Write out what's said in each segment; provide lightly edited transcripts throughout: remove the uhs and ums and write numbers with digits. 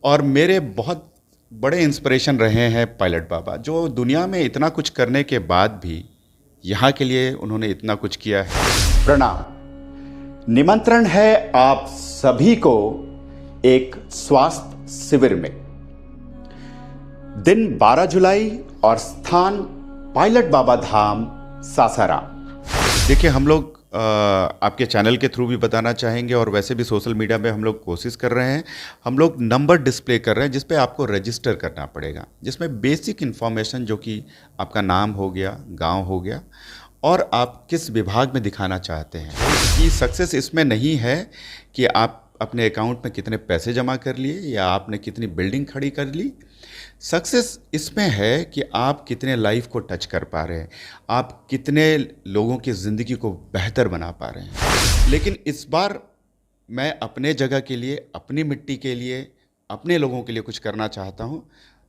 और मेरे बहुत बड़े इंस्पिरेशन रहे हैं पायलट बाबा, जो दुनिया में इतना कुछ करने के बाद भी यहाँ के लिए उन्होंने इतना कुछ किया है। प्रणाम। निमंत्रण है आप सभी को एक स्वास्थ्य शिविर में। दिन 12 जुलाई और स्थान पायलट बाबा धाम, सासाराम। देखिए, हम लोग आपके चैनल के थ्रू भी बताना चाहेंगे और वैसे भी सोशल मीडिया में हम लोग कोशिश कर रहे हैं। हम लोग नंबर डिस्प्ले कर रहे हैं जिस पे आपको रजिस्टर करना पड़ेगा, जिसमें बेसिक इन्फॉर्मेशन जो कि आपका नाम हो गया, गांव हो गया और आप किस विभाग में दिखाना चाहते हैं। कि सक्सेस इसमें नहीं है कि आप अपने अकाउंट में कितने पैसे जमा कर लिए या आपने कितनी बिल्डिंग खड़ी कर ली। सक्सेस इसमें है कि आप कितने लाइफ को टच कर पा रहे हैं, आप कितने लोगों की ज़िंदगी को बेहतर बना पा रहे हैं। लेकिन इस बार मैं अपने जगह के लिए, अपनी मिट्टी के लिए, अपने लोगों के लिए कुछ करना चाहता हूं,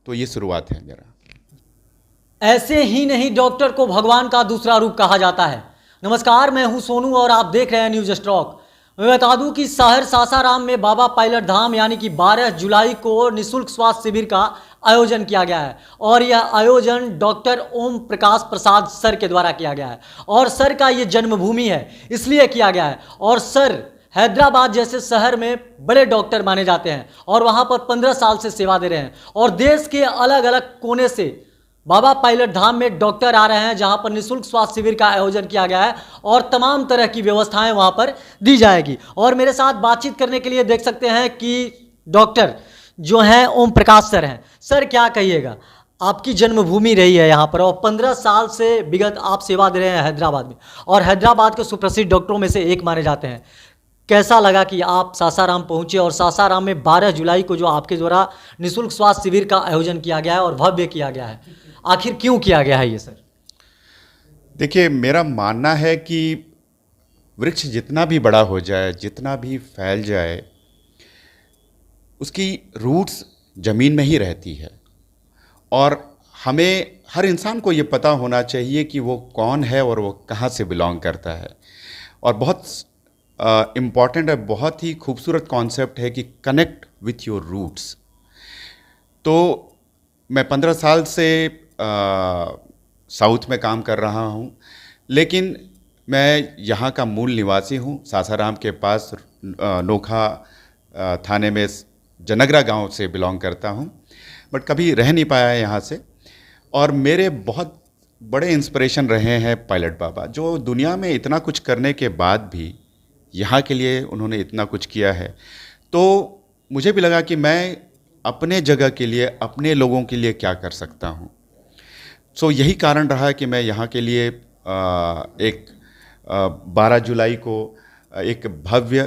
तो ये शुरुआत है मेरा। ऐसे ही नहीं डॉक्टर को भगवान का दूसरा रूप कहा जाता है। नमस्कार, मैं हूं सोनू और आप देख रहे हैं न्यूज स्ट्रॉक। मैं बता दूं कि शहर सासाराम में बाबा पायलट धाम यानी कि 12 जुलाई को निःशुल्क स्वास्थ्य शिविर का आयोजन किया गया है और यह आयोजन डॉक्टर ओम प्रकाश प्रसाद सर के द्वारा किया गया है। और सर का ये जन्मभूमि है इसलिए किया गया है। और सर हैदराबाद जैसे शहर में बड़े डॉक्टर माने जाते हैं और वहाँ पर 15 साल से सेवा दे रहे हैं। और देश के अलग अलग कोने से बाबा पायलट धाम में डॉक्टर आ रहे हैं, जहां पर निःशुल्क स्वास्थ्य शिविर का आयोजन किया गया है और तमाम तरह की व्यवस्थाएं वहां पर दी जाएगी। और मेरे साथ बातचीत करने के लिए देख सकते हैं कि डॉक्टर जो हैं ओम प्रकाश सर हैं। सर, क्या कहिएगा, आपकी जन्मभूमि रही है यहाँ पर और 15 साल से विगत आप सेवा दे रहे हैं हैदराबाद में और हैदराबाद के सुप्रसिद्ध डॉक्टरों में से एक माने जाते हैं। कैसा लगा कि आप सासाराम पहुंचे और सासाराम में 12 जुलाई को जो आपके द्वारा निःशुल्क स्वास्थ्य शिविर का आयोजन किया गया है और भव्य किया गया है, आखिर क्यों किया गया है ये सर? देखिए, मेरा मानना है कि वृक्ष जितना भी बड़ा हो जाए, जितना भी फैल जाए, उसकी रूट्स ज़मीन में ही रहती है। और हमें, हर इंसान को ये पता होना चाहिए कि वो कौन है और वो कहाँ से बिलोंग करता है। और बहुत इम्पॉर्टेंट है, बहुत ही खूबसूरत कॉन्सेप्ट है कि कनेक्ट विथ योर रूट्स। तो मैं 15 साल से साउथ में काम कर रहा हूँ, लेकिन मैं यहाँ का मूल निवासी हूँ। सासाराम के पास नोखा थाने में जनगरा गांव से बिलोंग करता हूँ, बट कभी रह नहीं पाया है यहाँ से। और मेरे बहुत बड़े इंस्पिरेशन रहे हैं पायलट बाबा, जो दुनिया में इतना कुछ करने के बाद भी यहाँ के लिए उन्होंने इतना कुछ किया है। तो मुझे भी लगा कि मैं अपने जगह के लिए, अपने लोगों के लिए क्या कर सकता हूँ। सो यही कारण रहा कि मैं यहाँ के लिए एक 12 जुलाई को एक भव्य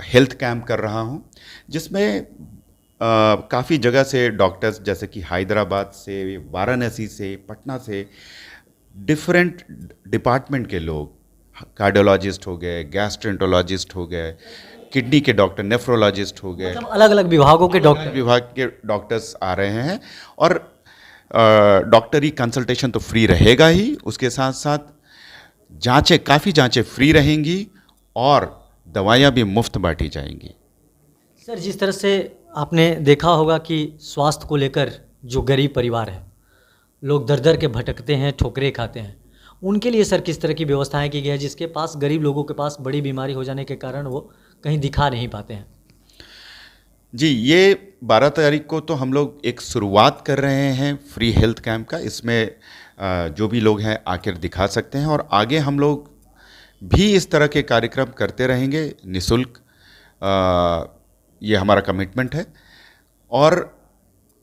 हेल्थ कैंप कर रहा हूँ, जिसमें काफ़ी जगह से डॉक्टर्स, जैसे कि हैदराबाद से, वाराणसी से, पटना से, डिफरेंट डिपार्टमेंट के लोग, कार्डियोलॉजिस्ट हो गए, गैस्ट्रेंटोलॉजिस्ट हो गए, किडनी के डॉक्टर, नेफ्रोलॉजिस्ट हो गए, मतलब अलग अलग विभागों के डॉक्टर, विभाग के डॉक्टर्स आ रहे हैं। और डॉक्टरी कंसल्टेशन तो फ्री रहेगा ही, उसके साथ साथ जांचें, काफ़ी जांचें फ्री रहेंगी और दवाइयाँ भी मुफ्त बांटी जाएंगी। सर, जिस तरह से आपने देखा होगा कि स्वास्थ्य को लेकर जो गरीब परिवार है, लोग दर दर के भटकते हैं, ठोकरे खाते हैं, उनके लिए सर किस तरह की व्यवस्थाएं की गई है, जिसके पास, गरीब लोगों के पास बड़ी बीमारी हो जाने के कारण वो कहीं दिखा नहीं पाते हैं? जी, ये 12 तारीख को तो हम लोग एक शुरुआत कर रहे हैं फ्री हेल्थ कैंप का। इसमें जो भी लोग हैं आकर दिखा सकते हैं और आगे हम लोग भी इस तरह के कार्यक्रम करते रहेंगे निःशुल्क। ये हमारा कमिटमेंट है और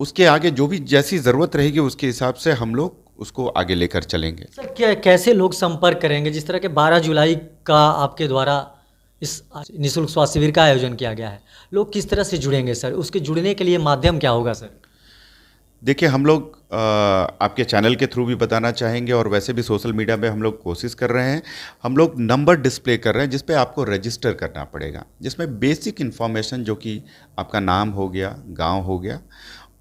उसके आगे जो भी जैसी ज़रूरत रहेगी उसके हिसाब से हम लोग उसको आगे लेकर चलेंगे। सर, क्या कैसे लोग संपर्क करेंगे? जिस तरह के 12 जुलाई का आपके द्वारा इस निःशुल्क स्वास्थ्य शिविर का आयोजन किया गया है, लोग किस तरह से जुड़ेंगे सर? उसके जुड़ने के लिए माध्यम क्या होगा सर? देखिए, हम लोग आपके चैनल के थ्रू भी बताना चाहेंगे और वैसे भी सोशल मीडिया में हम लोग कोशिश कर रहे हैं। हम लोग नंबर डिस्प्ले कर रहे हैं जिस पे आपको रजिस्टर करना पड़ेगा, जिसमें बेसिक इन्फॉर्मेशन जो कि आपका नाम हो गया, गांव हो गया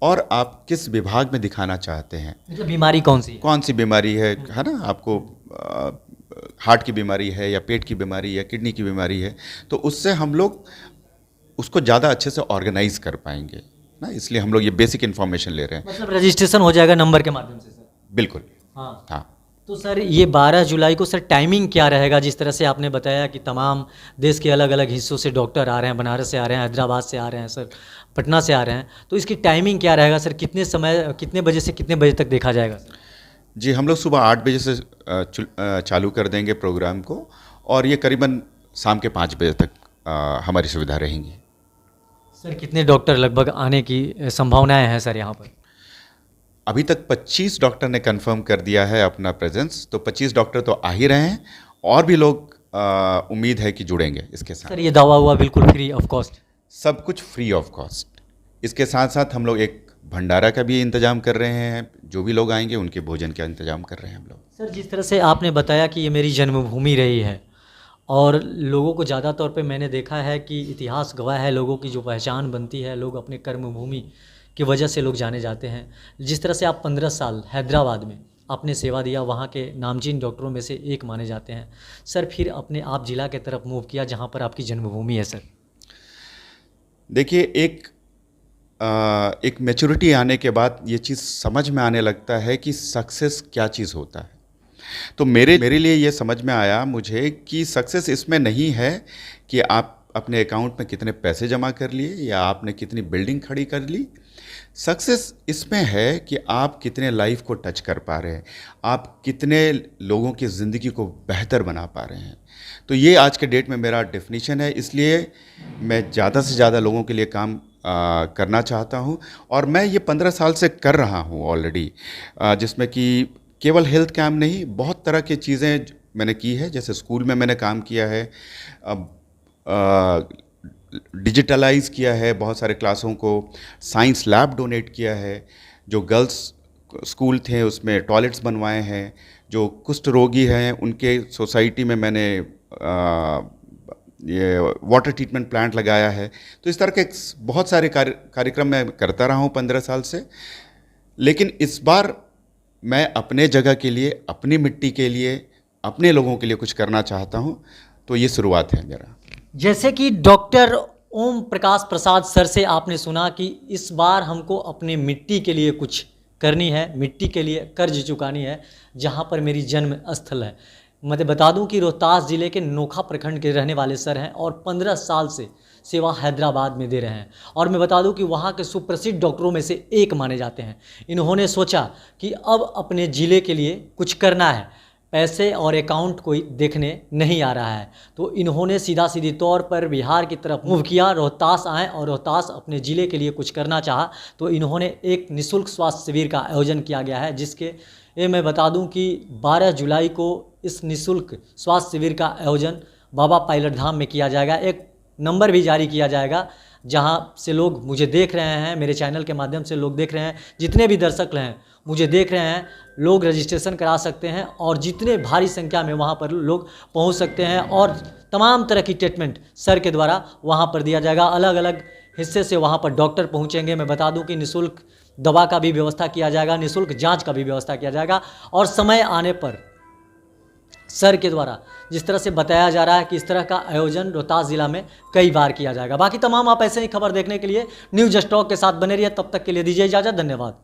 और आप किस विभाग में दिखाना चाहते हैं, मतलब बीमारी कौन सी है, कौन सी बीमारी है ना, आपको हार्ट की बीमारी है या पेट की बीमारी या किडनी की बीमारी है, तो उससे हम लोग उसको ज़्यादा अच्छे से ऑर्गेनाइज कर पाएंगे ना, इसलिए हम लोग ये बेसिक इन्फॉर्मेशन ले रहे हैं। मतलब रजिस्ट्रेशन हो जाएगा नंबर के माध्यम से सर? बिल्कुल। हाँ। हाँ। तो सर ये 12 जुलाई को सर टाइमिंग क्या रहेगा? जिस तरह से आपने बताया कि तमाम देश के अलग अलग हिस्सों से डॉक्टर आ रहे हैं, बनारस से आ रहे हैं, हैदराबाद से आ रहे हैं सर, पटना से आ रहे हैं, तो इसकी टाइमिंग क्या रहेगा सर? कितने समय, कितने बजे से कितने बजे तक देखा जाएगा सर? जी, हम लोग सुबह 8 बजे से चालू कर देंगे प्रोग्राम को, और ये करीबन शाम के 5 बजे तक हमारी सुविधा रहेंगी। सर कितने डॉक्टर लगभग आने की संभावनाएं हैं सर यहाँ पर? अभी तक 25 डॉक्टर ने कंफर्म कर दिया है अपना प्रेजेंस, तो 25 डॉक्टर तो आ ही रहे हैं, और भी लोग उम्मीद है कि जुड़ेंगे इसके साथ। सर ये दवा हुआ बिल्कुल फ्री ऑफ कॉस्ट? सब कुछ फ्री ऑफ कॉस्ट। इसके साथ साथ हम लोग एक भंडारा का भी इंतजाम कर रहे हैं, जो भी लोग आएंगे उनके भोजन का इंतजाम कर रहे हैं हम लोग। सर जिस तरह से आपने बताया कि ये मेरी जन्मभूमि रही है, और लोगों को ज़्यादा तौर पे मैंने देखा है कि इतिहास गवाह है, लोगों की जो पहचान बनती है, लोग अपने कर्मभूमि की वजह से लोग जाने जाते हैं। जिस तरह से आप 15 साल हैदराबाद में आपने सेवा दिया, वहाँ के नामचीन डॉक्टरों में से एक माने जाते हैं सर, फिर अपने आप जिला के तरफ मूव किया जहाँ पर आपकी जन्मभूमि है सर। देखिए, एक मैच्योरिटी आने के बाद ये चीज़ समझ में आने लगता है कि सक्सेस क्या चीज़ होता है। तो मेरे लिए ये समझ में आया मुझे कि सक्सेस इसमें नहीं है कि आप अपने अकाउंट में कितने पैसे जमा कर लिए या आपने कितनी बिल्डिंग खड़ी कर ली। सक्सेस इसमें है कि आप कितने लाइफ को टच कर पा रहे हैं, आप कितने लोगों की ज़िंदगी को बेहतर बना पा रहे हैं। तो ये आज के डेट में मेरा डेफिनेशन है, इसलिए मैं ज़्यादा से ज़्यादा लोगों के लिए काम करना चाहता हूँ, और मैं ये 15 साल से कर रहा हूँ ऑलरेडी, जिसमें कि केवल हेल्थ कैम्प नहीं, बहुत तरह की चीज़ें मैंने की है। जैसे स्कूल में मैंने काम किया है, डिजिटलाइज किया है बहुत सारे क्लासों को, साइंस लैब डोनेट किया है, जो गर्ल्स स्कूल थे उसमें टॉयलेट्स बनवाए हैं, जो कुष्ठ रोगी हैं उनके सोसाइटी में मैंने ये वाटर ट्रीटमेंट प्लांट लगाया है। तो इस तरह के बहुत सारे कार्यक्रम मैं करता रहा हूँ 15 साल से। लेकिन इस बार मैं अपने जगह के लिए, अपनी मिट्टी के लिए, अपने लोगों के लिए कुछ करना चाहता हूँ, तो ये शुरुआत है मेरा। जैसे कि डॉक्टर ओम प्रकाश प्रसाद सर से आपने सुना कि इस बार हमको अपने मिट्टी के लिए कुछ करनी है, मिट्टी के लिए कर्ज चुकानी है, जहाँ पर मेरी जन्म स्थल है। मैं बता दूं कि रोहतास ज़िले के नोखा प्रखंड के रहने वाले सर हैं और 15 साल से सेवा हैदराबाद में दे रहे हैं, और मैं बता दूं कि वहाँ के सुप्रसिद्ध डॉक्टरों में से एक माने जाते हैं। इन्होंने सोचा कि अब अपने ज़िले के लिए कुछ करना है, पैसे और अकाउंट कोई देखने नहीं आ रहा है, तो इन्होंने सीधा सीधी तौर पर बिहार की तरफ मूव किया, रोहतास आए और रोहतास अपने ज़िले के लिए कुछ करना चाहा, तो इन्होंने एक निःशुल्क स्वास्थ्य शिविर का आयोजन किया गया है, जिसके मैं बता दूं कि 12 जुलाई को इस निःशुल्क स्वास्थ्य शिविर का आयोजन बाबा पायलट धाम में किया जाएगा। एक नंबर भी जारी किया जाएगा जहां से लोग मुझे देख रहे हैं, मेरे चैनल के माध्यम से लोग देख रहे हैं, जितने भी दर्शक हैं मुझे देख रहे हैं, लोग रजिस्ट्रेशन करा सकते हैं और जितने भारी संख्या में वहां पर लोग पहुंच सकते हैं, और तमाम तरह की ट्रीटमेंट सर के द्वारा वहां पर दिया जाएगा। अलग अलग हिस्से से वहां पर डॉक्टर पहुंचेंगे। मैं बता दूं कि निःशुल्क दवा का भी व्यवस्था किया जाएगा, निःशुल्क जांच का भी व्यवस्था किया जाएगा, और समय आने पर सर के द्वारा जिस तरह से बताया जा रहा है कि इस तरह का आयोजन रोहतास जिला में कई बार किया जाएगा। बाकी तमाम आप ऐसे ही खबर देखने के लिए न्यूज़ स्टॉक के साथ बने रहिए। तब तक के लिए दीजिए इजाज़त। धन्यवाद।